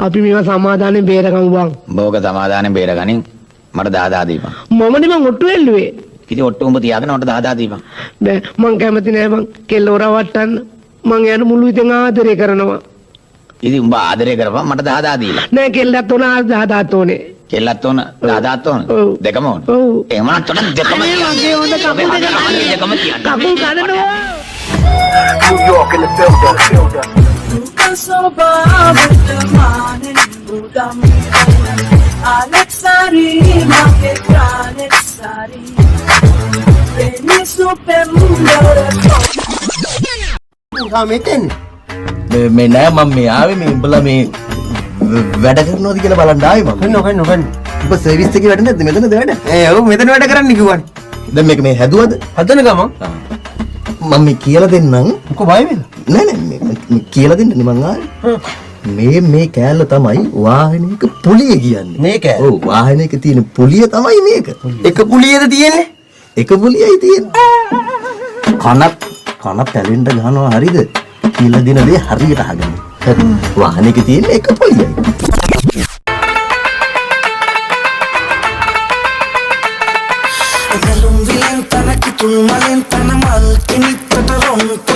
අපි මේවා සමාදානෙන් බේරගමු බං. බෝක සමාදානෙන් බේරගනින් මට 10 දීපන්. මමනේ මං ඔට්ටු එල්ලුවේ. ඉතින් ඔට්ටු උඹ තියාගෙන මට 10 දීපන්. බෑ මං කැමති නෑ බං කෙල්ල රවට්ටන්න. මං යන මුළු ඉතින් ආදරේ කරනවා. ඉතින් උඹ ආදරේ කරපන් මට 10 දීලා. නෑ කෙල්ලත් ඕන 10 ඕනේ. කෙල්ලත් ඕන 10 ඕන. දෙකම ඕන. ඔව්. එහෙම නම් තොට දෙකම මගේ හොඳ කකුල් දෙක කකුල් කඩනවා. New York in the building. මේ නෑ මම මේ ආවේ මේ උඹලා මේ වැඩ කරනවද කියලා බලන්න ආවේ මම. කන්න. උඹ සර්විස් එකේ වැඩ නැද්ද මෙතනද වැඩ? ඔව් මෙතන වැඩ කරන්න කිව්වනේ. දැන් මේක මේ හැදුවද? හදන ගමන් මම මේ කියලා දෙන්නම්. මොකෝ බය වෙලා? නෑ මේ කියලා දෙන්නනේ මං ආවේ. මේ කෑල්ල තමයි වාහනයක පුලිය කියන්නේ. මේක? ඔව් වාහනයක තියෙන පුලිය තමයි මේක. එක පුලියද තියෙන්නේ? එක පුලියයි තියෙන්නේ. කන පැලෙන්න ගහනවා හරිද? කියලා දෙන දේ හරියට අහගන්න. වාහනයක තියෙන එක පුලියයි. Malentana, que tu malentana mal, que ni te rompo